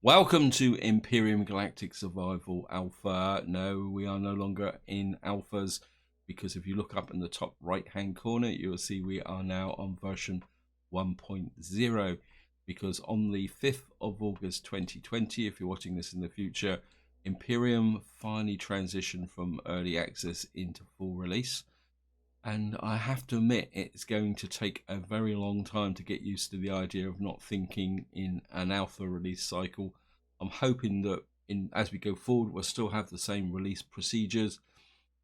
Welcome to Empyrion Galactic Survival Alpha. No, we are no longer in alphas because if you look up in the top right hand corner, you'll see we are now on version 1.0 because on the 5th of August 2020, if you're watching this in the future, Empyrion finally transitioned from early access into full release. And I have to admit, it's going to take a very long time to get used to the idea of not thinking in an alpha release cycle. I'm hoping that as we go forward, we'll still have the same release procedures,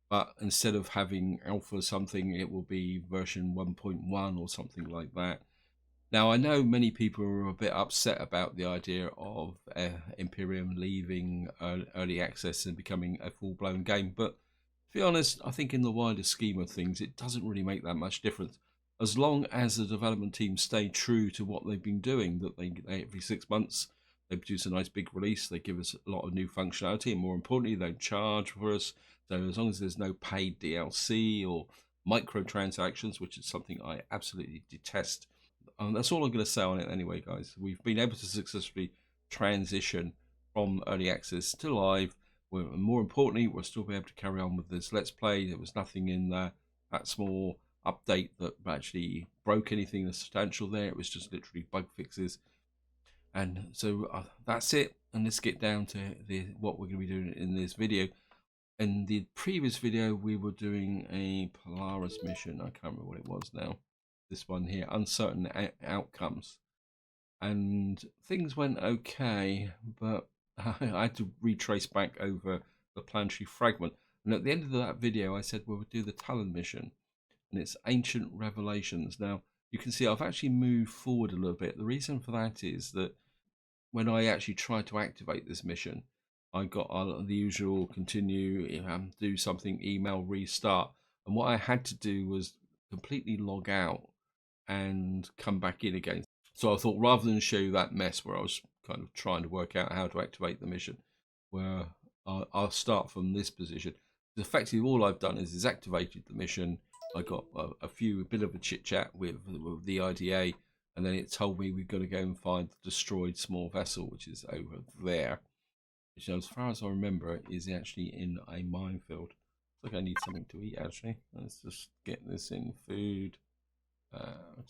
but instead of having alpha something, it will be version 1.1 or something like that. Now, I know many people are a bit upset about the idea of Empyrion leaving early access and becoming a full-blown game, but to be honest, I think in the wider scheme of things, it doesn't really make that much difference. As long as the development team stay true to what they've been doing, that they every 6 months, they produce a nice big release, they give us a lot of new functionality, and more importantly, they charge for us. So as long as there's no paid DLC or microtransactions, which is something I absolutely detest, that's all I'm going to say on it anyway, guys. We've been able to successfully transition from early access to live. More importantly, we'll still be able to carry on with this Let's Play. There was nothing in that small update that actually broke anything substantial there. It was just literally bug fixes. And so that's it. And let's get down to what we're going to be doing in this video. In the previous video, we were doing a Polaris mission. I can't remember what it was now. This one here, uncertain outcomes. And things went okay, but I had to retrace back over the planetary fragment. And at the end of that video, I said, well, we'll do the Talon mission. And it's Ancient Revelations. Now, you can see I've actually moved forward a little bit. The reason for that is that when I actually tried to activate this mission, I got the usual continue, do something, email, restart. And what I had to do was completely log out and come back in again. So I thought, rather than show you that mess where I was kind of trying to work out how to activate the mission, where I'll start from this position. Effectively, all I've done is activated the mission. I got a bit of a chit chat with the IDA, and then it told me we've got to go and find the destroyed small vessel, which is over there. Which, as far as I remember, is actually in a minefield. Looks like I need something to eat, actually. Let's just get this in food.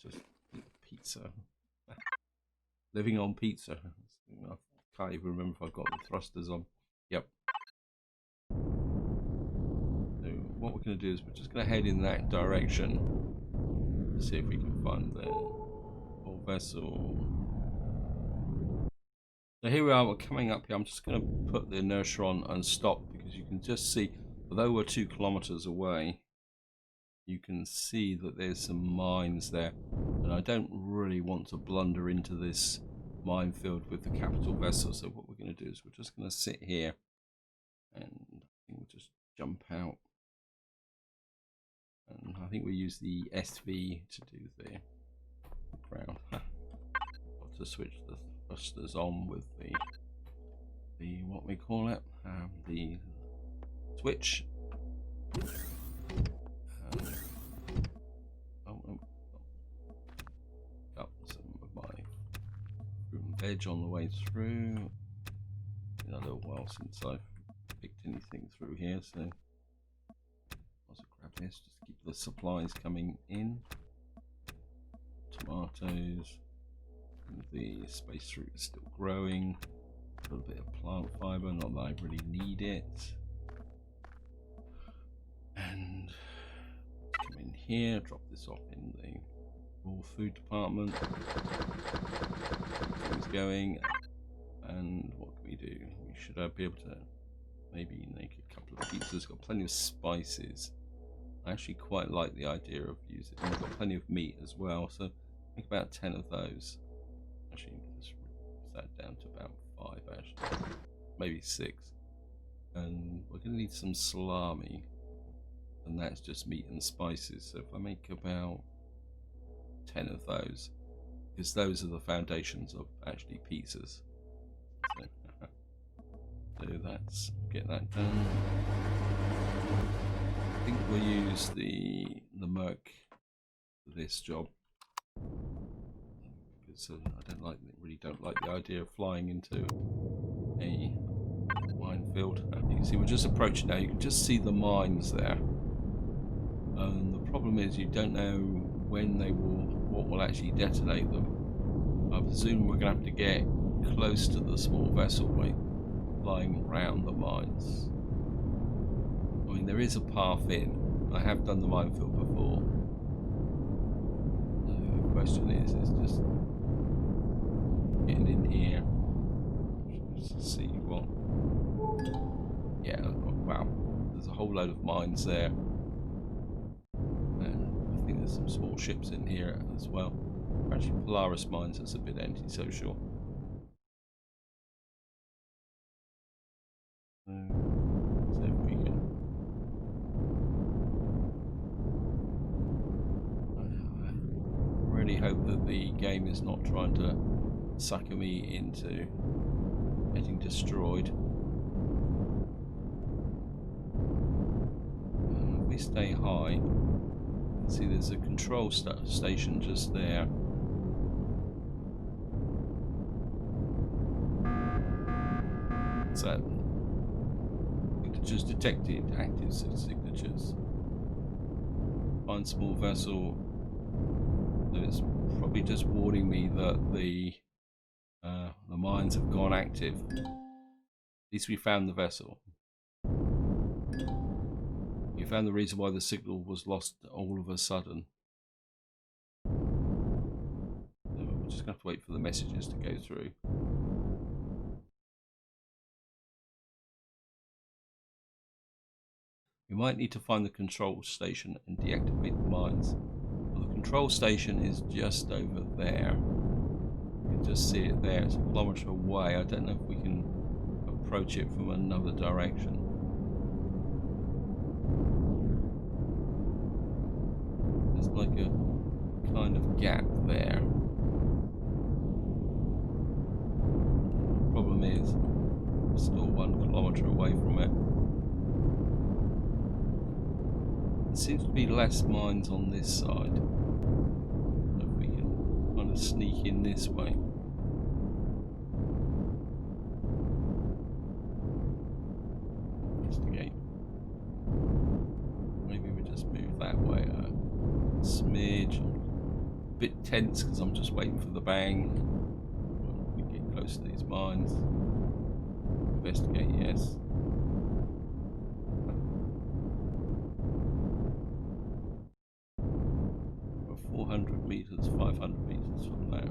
Just eat pizza. Living on pizza. I can't even remember if I've got the thrusters on. Yep. So what we're going to do is we're just going to head in that direction to see if we can find the whole vessel. So here we are, we're coming up here. I'm just going to put the inertia on and stop because you can just see, although we're 2 kilometers away, you can see that there's some mines there. And I don't really want to blunder into this minefield with the capital vessel. So what we're going to do is we're just going to sit here and I think we'll just jump out. And I think we'll use the SV to do the ground. Got to switch the thrusters on with the what we call it, the switch. Got some of my fruit and veg on the way through. Been a little while since I've picked anything through here, so I'll also grab this just to keep the supplies coming in. Tomatoes. The space fruit is still growing. A little bit of plant fiber, not that I really need it. And come in here, drop this off in the raw food department. Things going. And what can we do? We should be able to maybe make a couple of pizzas. Got plenty of spices. I actually quite like the idea of using. We've got plenty of meat as well, so make about 10 of those. Actually, let's reduce that down to about 5. Actually, maybe 6. And we're going to need some salami. And that's just meat and spices. So if I make about 10 of those, because those are the foundations of actually pizzas. So that's get that done. I think we'll use the Merc for this job So I really don't like the idea of flying into a minefield. You can see we're just approaching now. You can just see the mines there. The problem is you don't know when what will actually detonate them. I presume we're going to have to get close to the small vessel by flying around the mines. I mean, there is a path in. I have done the minefield before. The question is just getting in here. Let's see what. Yeah, wow. There's a whole load of mines there. And I think there's some small ships in here as well. Actually, Polaris mines, that's a bit antisocial. See if we can. I really hope that the game is not trying to sucker me into getting destroyed. If we stay high, you can see there's a control station just there. So, signatures detected, active signatures. Find small vessel. So it's probably just warning me that the mines have gone active. At least we found the vessel. We found the reason why the signal was lost all of a sudden. So we're just going to have to wait for the messages to go through. We might need to find the control station and deactivate the mines. Well, the control station is just over there. You can just see it there. It's a kilometre away. I don't know if we can approach it from another direction. There's like a kind of gap there. The problem is, we're still 1 kilometre away from it. There seems to be less mines on this side. So if we can kind of sneak in this way. Investigate. Maybe we just move that way a smidge. A bit tense because I'm just waiting for the bang. We get close to these mines. Investigate, yes. 400 meters, 500 meters from there.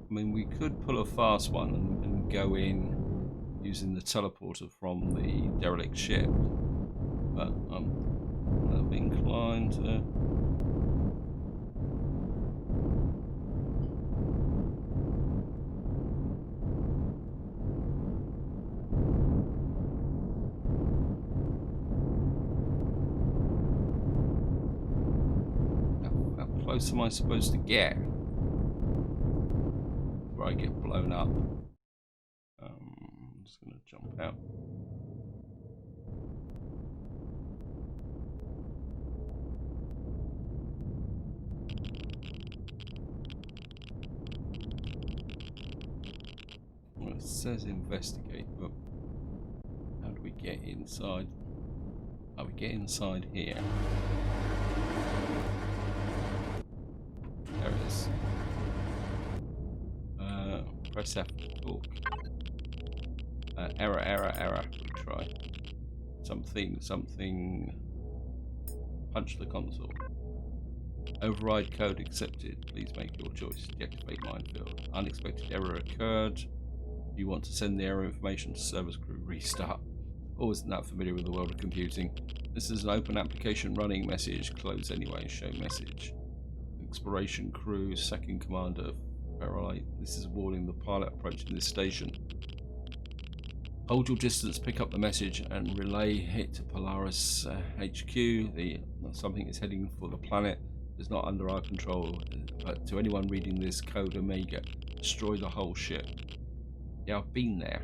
I mean, we could pull a fast one and go in using the teleporter from the derelict ship, but I'm inclined to. How close am I supposed to get before I get blown up? I'm just going to jump out. Well, it says investigate, but how do we get inside? Oh, we get inside here. There it is. Press F to talk. Error. Try. Something. Punch the console. Override code accepted. Please make your choice. Deactivate minefield. Unexpected error occurred. You want to send the error information to service crew. Restart. Oh, isn't that familiar with the world of computing? This is an open application running message. Close anyway. Show message. Exploration crew. Second commander. Fairlight. This is a warning. The pilot approaching this station. Hold your distance, pick up the message, and relay it to Polaris HQ. Something is heading for the planet. It's not under our control, but to anyone reading this code Omega, destroy the whole ship. Yeah, I've been there.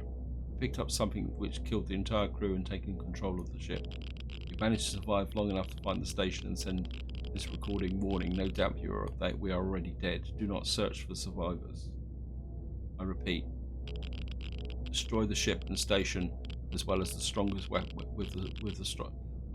Picked up something which killed the entire crew and taken control of the ship. You managed to survive long enough to find the station and send this recording warning. No doubt we are already dead. Do not search for survivors. I repeat. Destroy the ship and station, as well as the strongest weapon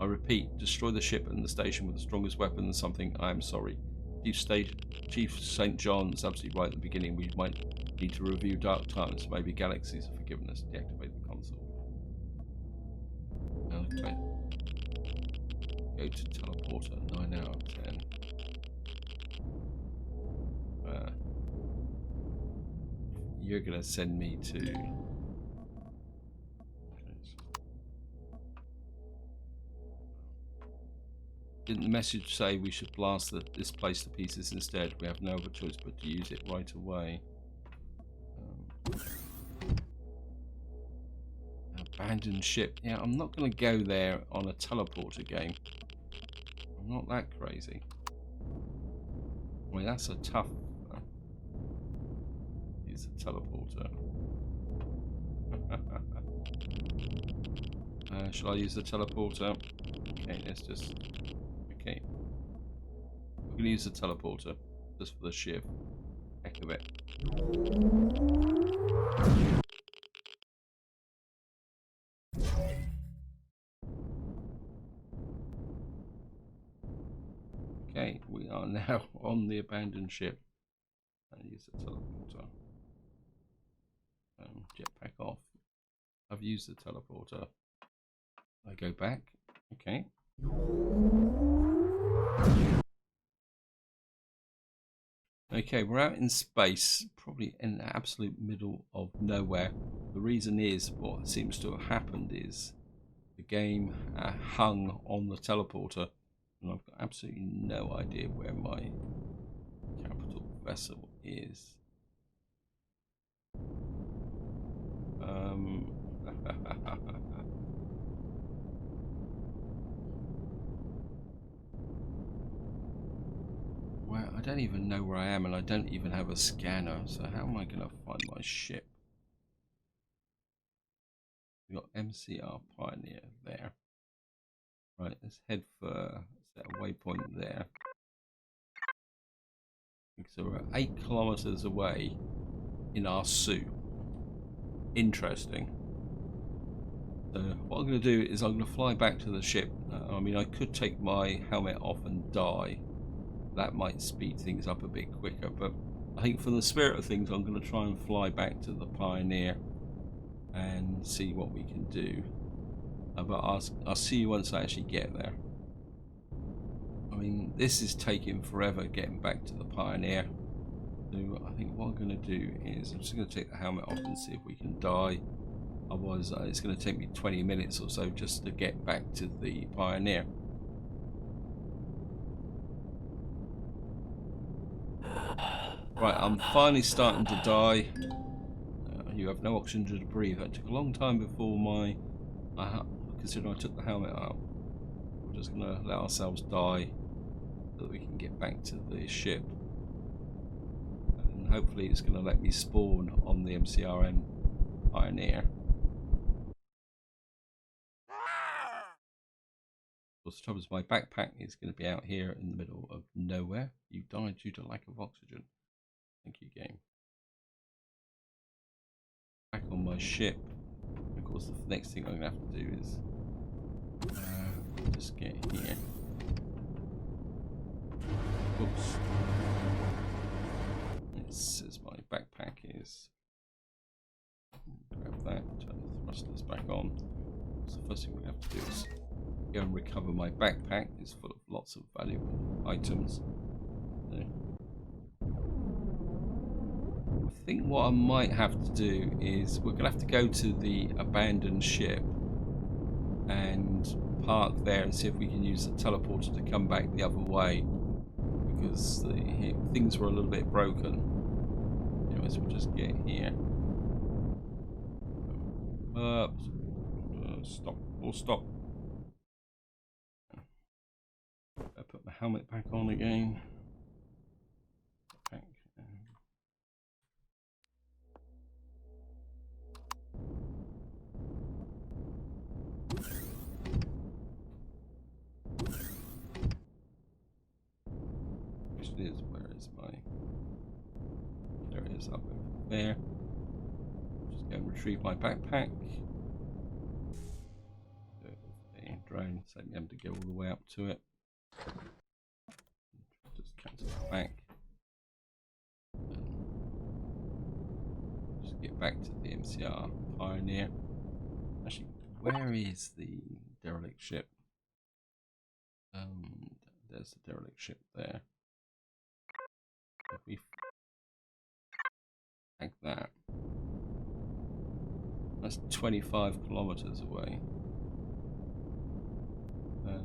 I repeat, destroy the ship and the station with the strongest weapon and something. I am sorry. Chief St. John's absolutely right at the beginning. We might need to review Dark Times, maybe Galaxies of Forgiveness. Deactivate the console. Okay. Go to teleporter. 9 out of 10. You're gonna send me to. Didn't the message say we should blast this place to pieces instead? We have no other choice but to use it right away. Abandoned ship. Yeah, I'm not going to go there on a teleporter game. I'm not that crazy. I mean, that's a tough... use a teleporter. Shall I use the teleporter? Okay, let's just... Okay. We're going to use the teleporter. Just for the sheer heck of it. Okay, we are now on the abandoned ship. And use the teleporter. Jetpack off. I've used the teleporter. I go back. Okay. Okay, we're out in space, probably in the absolute middle of nowhere. The reason is, what seems to have happened is the game hung on the teleporter, and I've got absolutely no idea where my capital vessel is. Well, I don't even know where I am, and I don't even have a scanner, so how am I going to find my ship? We've got MCR Pioneer there. Right, let's head for set a waypoint there. So we're 8 kilometers away in our suit. Interesting. So what I'm going to do is I'm going to fly back to the ship. I mean, I could take my helmet off and die. That might speed things up a bit quicker, but I think for the spirit of things, I'm going to try and fly back to the Pioneer and see what we can do. But I'll see you once I actually get there. I mean, this is taking forever getting back to the Pioneer. So I think what I'm going to do is I'm just going to take the helmet off and see if we can die. Otherwise, it's going to take me 20 minutes or so just to get back to the Pioneer. Right, I'm finally starting to die. You have no oxygen to breathe. It took a long time before considering I took the helmet out. We're just going to let ourselves die so that we can get back to the ship. And hopefully it's going to let me spawn on the MCRN Pioneer. Of course, the trouble is my backpack is going to be out here in the middle of nowhere. You died due to lack of oxygen. Thank you, game. Back on my ship. Of course, the next thing I'm going to have to do is just get here. Oops. It says my backpack is. Grab that, turn the thrusters back on. So the first thing we have to do is go and recover my backpack. It's full of lots of valuable items. So, I think what I might have to do is we're going to have to go to the abandoned ship and park there and see if we can use the teleporter to come back the other way, because things were a little bit broken. Anyways, we'll just get here. Stop. Or stop. I put my helmet back on again. Back. Question is, where is my? There it is, up over there. Just go and retrieve my backpack. Do it with the drone, so I'm having to go all the way up to it. Just cancel that back. Just get back to the MCR Pioneer. Actually, where is the derelict ship? There's the derelict ship there. If we like that, that's 25 kilometers away. So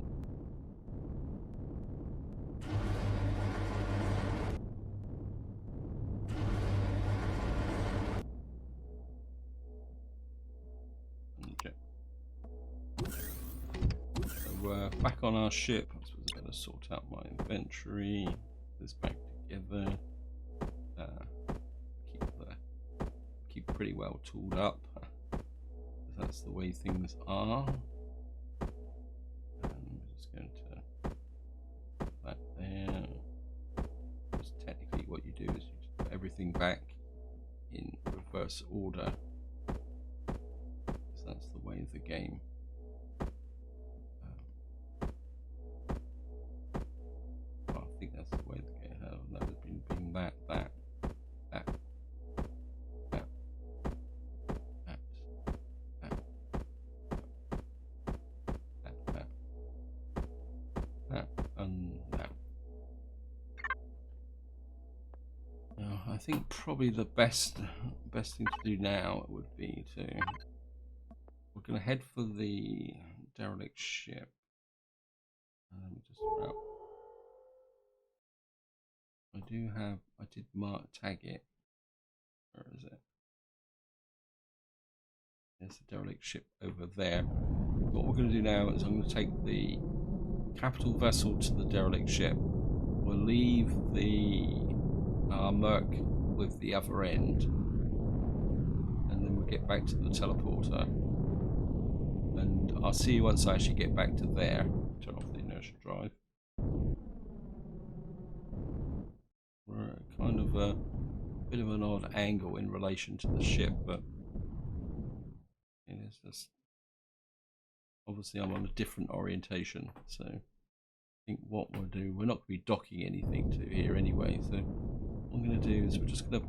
back on our ship. I suppose I better sort out my inventory. Put this back together. Keep pretty well tooled up. That's the way things are. I'm just going to put that there. Just technically, what you do is you just put everything back in reverse order. Because that's the way of the game. I think that's the way of the game. That would be being that. I think probably the best thing to do now would be to, we're going to head for the derelict ship. Just about, I did tag it. Where is it? There's the derelict ship over there. What we're going to do now is I'm going to take the capital vessel to the derelict ship. We'll leave our Merc with the other end, and then we'll get back to the teleporter, and I'll see you once I actually get back to there. Turn off the inertial drive. We're at kind of a bit of an odd angle in relation to the ship, but it is just obviously I'm on a different orientation, so I think what we'll do, we're not going to be docking anything to here anyway, so what I'm going to do is we're just going to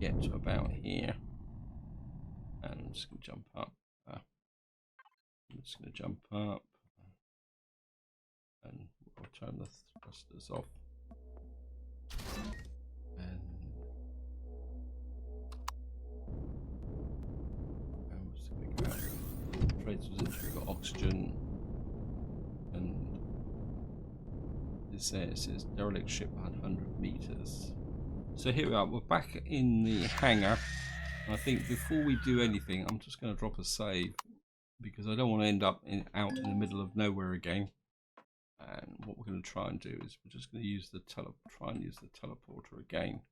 get to about here, and I'm just going to jump up. I'm just going to jump up, and we'll turn the thrusters off, and we're just going to go out. Trace was we've got oxygen, and this there it says derelict ship 100 meters. So here we are, we're back in the hangar. I think before we do anything, I'm just going to drop a save because I don't want to end up out in the middle of nowhere again. And what we're going to try and do is we're just going to use the teleporter again.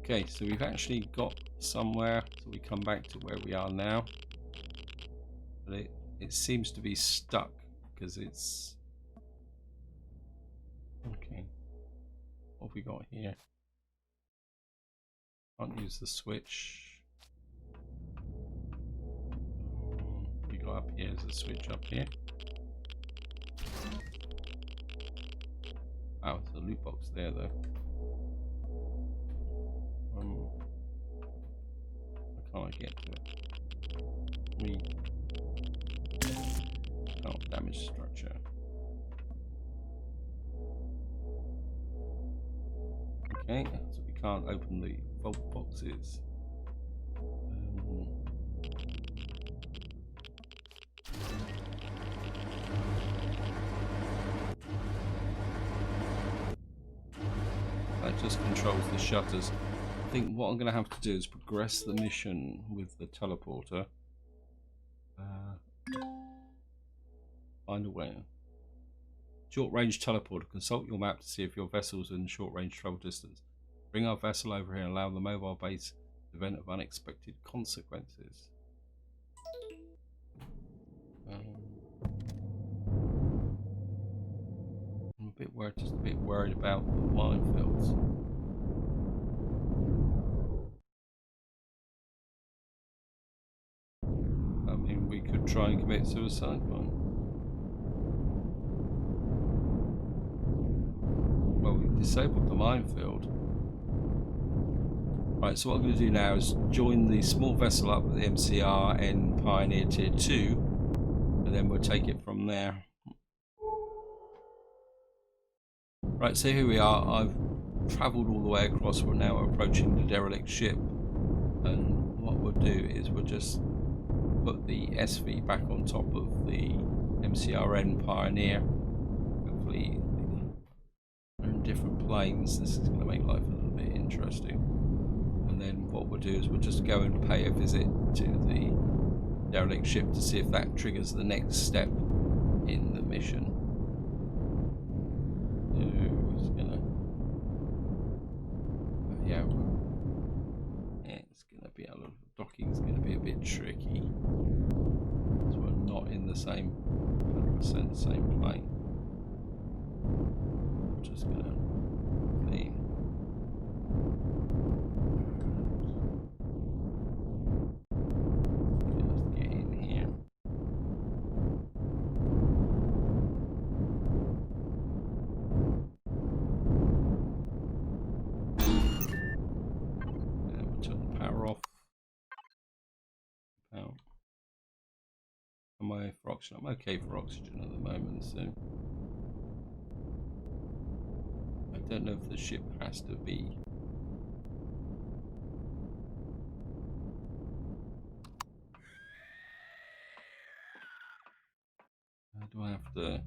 Okay, so we've actually got somewhere, so we come back to where we are now. But it seems to be stuck because it's okay. What have we got here? Can't use the switch. We got up here, there's a switch up here. Wow, there's a loot box there though. How can't I get to it? Damage structure. Okay, so we can't open the vault boxes. just controls the shutters. I think what I'm going to have to do is progress the mission with the teleporter. Find a way. Short range teleporter. Consult your map to see if your vessel's in short range travel distance. Bring our vessel over here and allow the mobile base to event of unexpected consequences. I'm just a bit worried about the minefields. I mean, we could try and commit suicide, but well, we disabled the minefield. Right, so what I'm going to do now is join the small vessel up with the MCRN Pioneer Tier 2, and then we'll take it from there. Right, so here we are. I've travelled all the way across. We're now approaching the derelict ship, and what we'll do is we'll just put the SV back on top of the MCRN Pioneer. Hopefully we're in different planes. This is going to make life a little bit interesting. And then what we'll do is we'll just go and pay a visit to the derelict ship to see if that triggers the next step in the mission. So it's gonna, yeah, it's gonna be a little, docking's gonna be a bit tricky. So we're not in the same 100% same plane. I'm just gonna clean. Am I for oxygen? I'm okay for oxygen at the moment, so I don't know if the ship has to be. Do I have to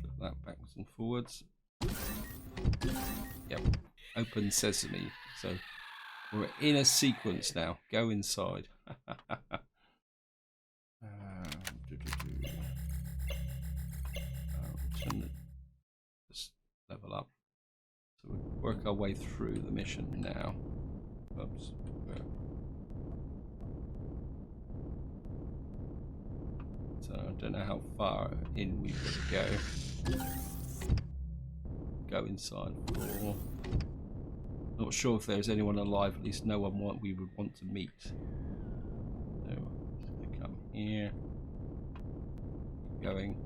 flip that backwards and forwards? Yep. Open sesame. So we're in a sequence now. Go inside. Just level up. So we'll work our way through the mission now. Oops. So I don't know how far in we've got to go. Go inside floor. Not sure if there's anyone alive, at least no one we would want to meet. So I'm just going to come here. Keep going.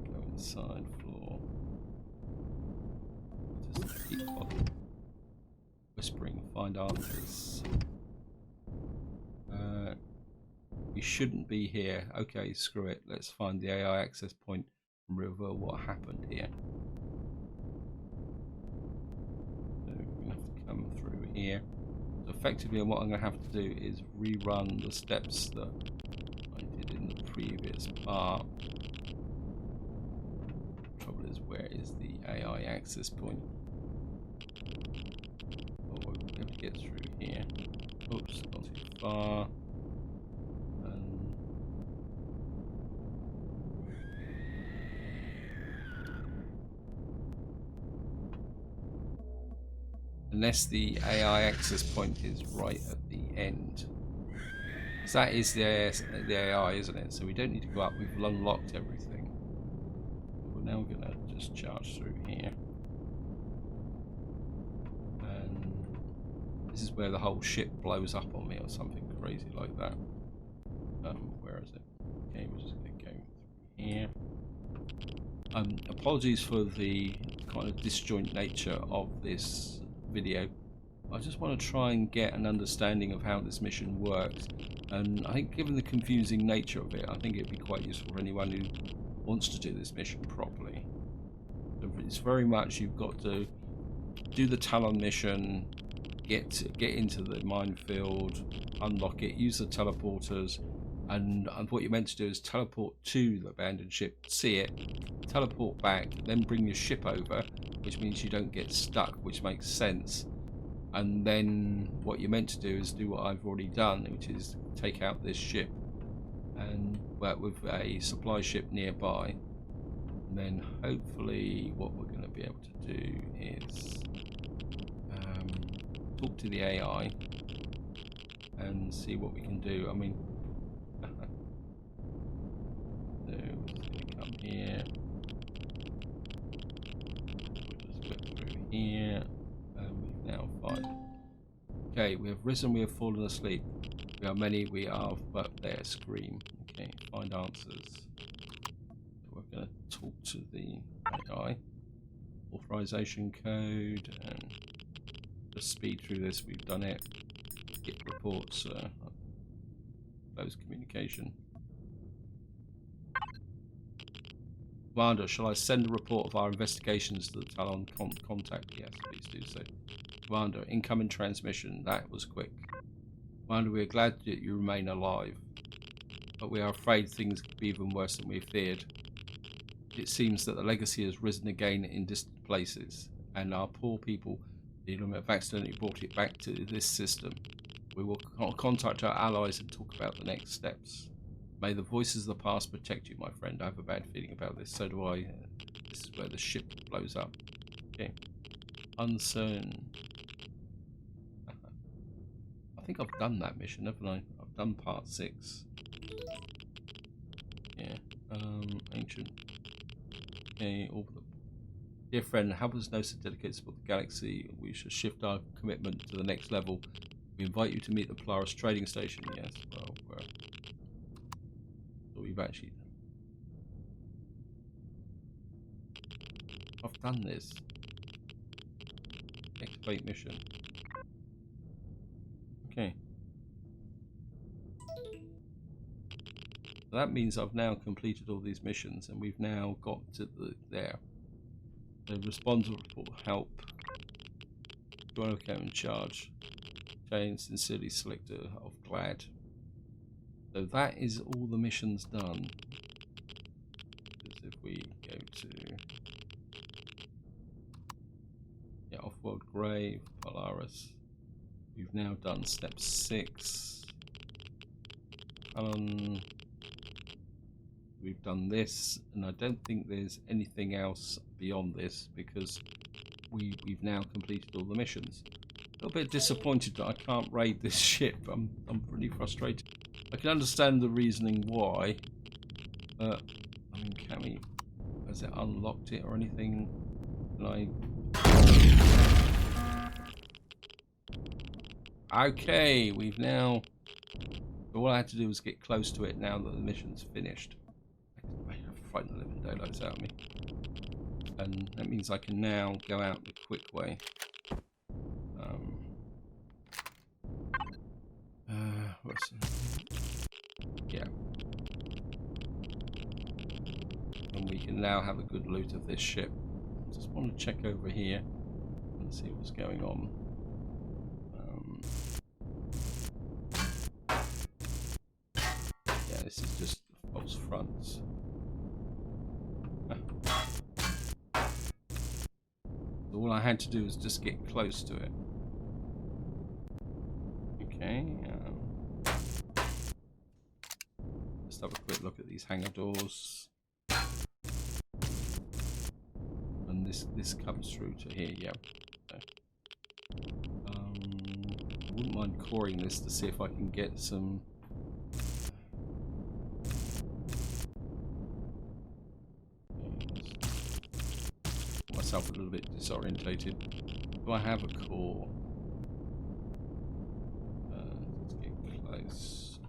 Go inside floor. Just keep on whispering, find answers. We shouldn't be here. Okay, screw it. Let's find the AI access point and reveal what happened here. So we're going to have to come through here. So effectively what I'm going to have to do is rerun the steps that I did in the previous part. The trouble is, where is the AI access point? Oh, we'll be able to get through here. Oops, gone too far. Unless the AI access point is right at the end. Because that is the AI, isn't it? So we don't need to go up. We've unlocked everything. We're now going to just charge through here. And this is where the whole ship blows up on me or something crazy like that. Where is it? Okay, we're just going to go through here. Apologies for the kind of disjoint nature of this video. I just want to try and get an understanding of how this mission works, and I think given the confusing nature of it, I think it'd be quite useful for anyone who wants to do this mission properly. It's very much you've got to do the Talon mission, get into the minefield, unlock it, use the teleporters, And what you're meant to do is teleport to the abandoned ship, see it, teleport back, then bring your ship over, which means you don't get stuck, which makes sense. And then what you're meant to do is do what I've already done, which is take out this ship and work with a supply ship nearby. And then hopefully what we're going to be able to do is talk to the AI and see what we can do. I mean, so come here, we'll just go through here, and we've now find. Okay, we have risen, we have fallen asleep. We are many, we are but there, scream. Okay, find answers. So we're going to talk to the AI. Authorization code, and just speed through this. We've done it. Get reports, close communication. Commander, shall I send a report of our investigations to the Talon contact? Yes, please do so. Commander, incoming transmission. That was quick. Commander, we are glad that you remain alive, but we are afraid things could be even worse than we feared. It seems that the legacy has risen again in distant places, and our poor people have accidentally brought it back to this system. We will contact our allies and talk about the next steps. May the voices of the past protect you, my friend. I have a bad feeling about this. So do I. This is where the ship blows up. Okay. Uncertain. I think I've done that mission, haven't I? I've done part 6. Yeah. Ancient. Okay. All the... Dear friend, help us know so dedicated to support the galaxy. We should shift our commitment to the next level. We invite you to meet the Polaris trading station. Yes. Well. We've actually... I've done this. Activate mission. Okay. So that means I've now completed all these missions, and we've now got to there. So respond to report help. Join account in charge. Jane, sincerely selector of Glad. So that is all the missions done. If we go to Off-World Grave, Polaris, we've now done step 6. We've done this, and I don't think there's anything else beyond this because we've now completed all the missions. A little bit disappointed that I can't raid this ship. I'm pretty frustrated. I can understand the reasoning why, but I mean, can we? Has it unlocked it or anything? Okay, we've now. All I had to do was get close to it. Now that the mission's finished, I have frightened the living daylights out of me, and that means I can now go out the quick way. Yeah. And we can now have a good loot of this ship. I just want to check over here and see what's going on. Yeah, this is just false fronts. So all I had to do was just get close to it. Okay. Let's have a quick look at these hangar doors. And this comes through to here, yeah. So, I wouldn't mind coring this to see if I can get some. Myself a little bit disorientated. Do I have a core? Let's get close.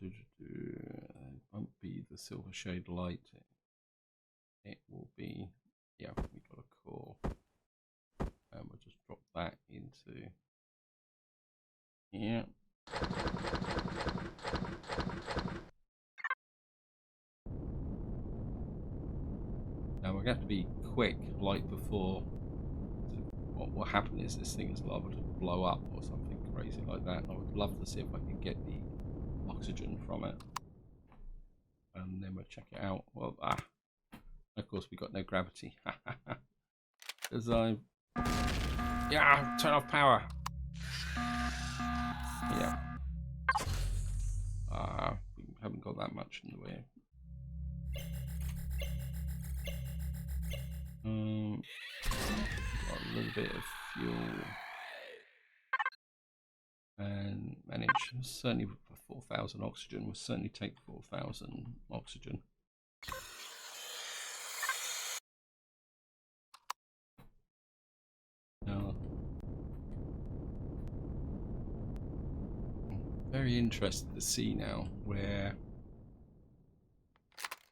It won't be the silver shade light. It will be, yeah, we got a core. And we'll just drop that into here. Now we're going to have to be quick, like before. What will happen is this thing is liable to blow up or something crazy like that. I would love to see if I could get the oxygen from it, and then we'll check it out. Well, of course we got no gravity. As I turn off power. Yeah. We haven't got that much in the way. Got a little bit of fuel and manage. Certainly for 4,000 oxygen. We'll certainly take 4,000 oxygen. Now, I'm very interested to see now where.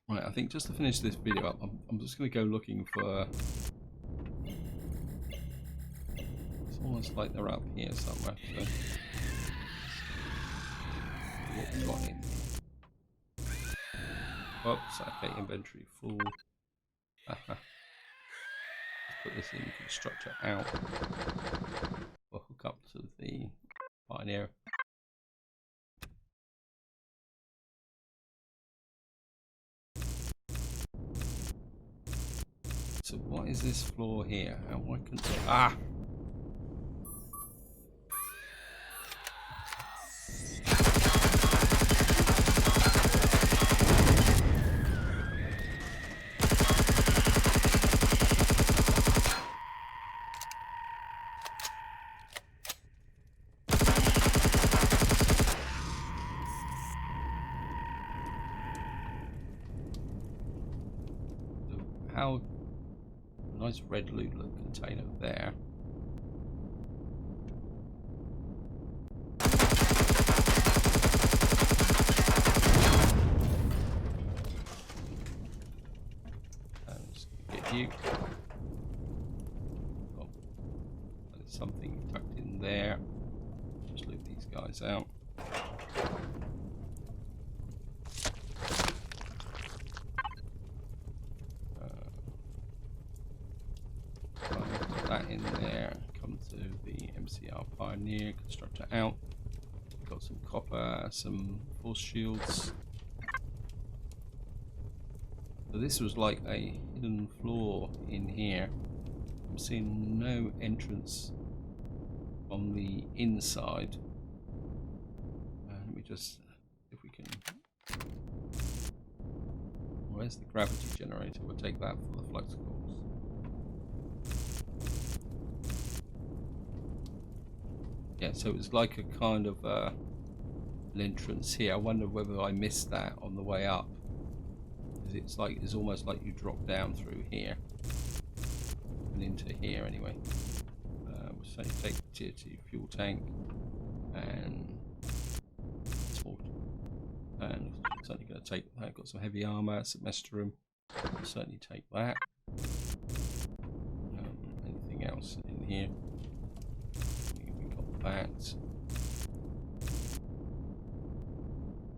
Right, I think just to finish this video up, I'm just going to go looking for. It's almost like they're up here somewhere. So what we got in. Oops, okay, inventory full. Let's put this in constructor out. We'll hook up to the Pioneer. So what is this floor here? And why couldn't how nice red loot container there. Let's get you. Oh, there's something tucked in there. Just loot these guys out. That in there. Come to the MCR Pioneer, constructor out. Got some copper, some force shields. So this was like a hidden floor in here. I'm seeing no entrance on the inside. Let me just, if we can. Where's the gravity generator? We'll take that for the flux cores. Yeah, so it's like a kind of an entrance here. I wonder whether I missed that on the way up. It's almost like you drop down through here and into here anyway. We'll say take the tier 2 fuel tank and I'm certainly going to take that. Got some heavy armor, some room. I'll certainly take that. Anything else in here? That.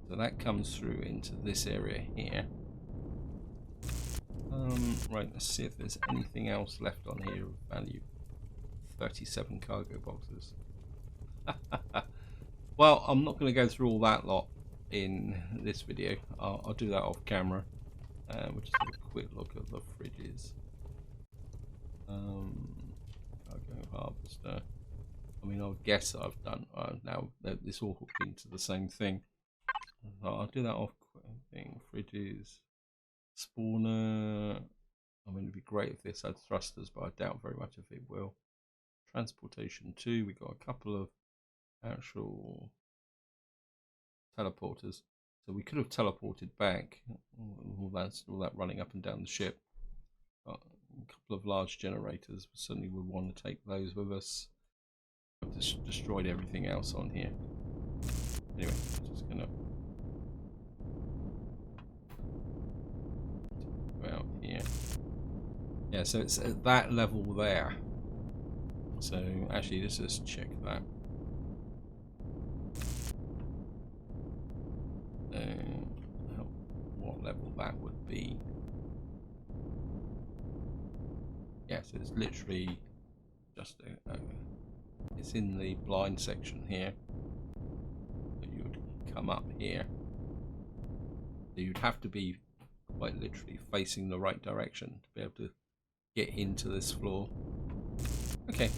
So that comes through into this area here. Right, let's see if there's anything else left on here of value. 37 cargo boxes. Well, I'm not going to go through all that lot in this video. I'll do that off camera. We'll just have a quick look at the fridges. Cargo harvester. I mean, I guess I've done now that this all hooked into the same thing. I'll do that off thing. Fridges, spawner. I mean, it'd be great if this had thrusters, but I doubt very much if it will. Transportation 2. We got a couple of actual teleporters, so we could have teleported back. All that running up and down the ship. Got a couple of large generators. Certainly, would want to take those with us. I've just destroyed everything else on here. Anyway, I'm just gonna go out here. Yeah, so it's at that level there. So actually, let's just check that. What level that would be? Yeah, so it's literally just it's in the blind section here that you would come up here. So you'd have to be quite literally facing the right direction to be able to get into this floor. Okay.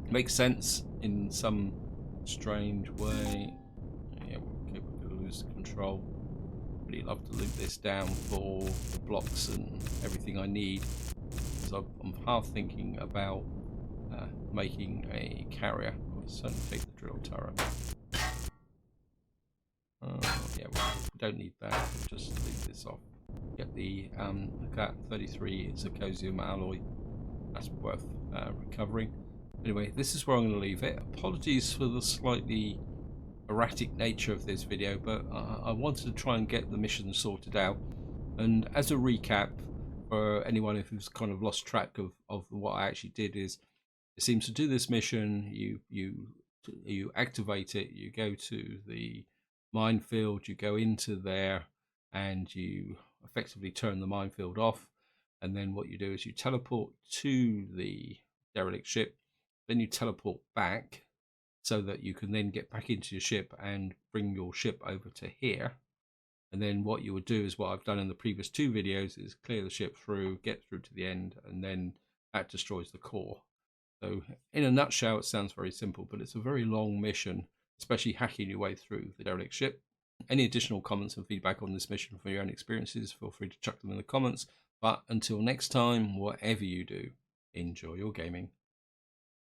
Makes sense in some strange way. Yeah, okay, we're going to lose control. Really love to loot this down for the blocks and everything I need. Because I'm half thinking about making a carrier. I'll certainly take the drill turret. Yeah, we don't need that. We'll just leave this off. Get the look at 33 zirconium alloy. That's worth recovering. Anyway, this is where I'm going to leave it. Apologies for the slightly erratic nature of this video, but I wanted to try and get the mission sorted out. And as a recap, for anyone who's kind of lost track of what I actually did, is it seems to do this mission, you activate it, you go to the minefield, you go into there, and you effectively turn the minefield off. And then what you do is you teleport to the derelict ship, then you teleport back so that you can then get back into your ship and bring your ship over to here. And then what you would do is what I've done in the previous two videos is clear the ship through, get through to the end, and then that destroys the core. So in a nutshell, it sounds very simple, but it's a very long mission, especially hacking your way through the derelict ship. Any additional comments and feedback on this mission from your own experiences, feel free to chuck them in the comments. But until next time, whatever you do, enjoy your gaming.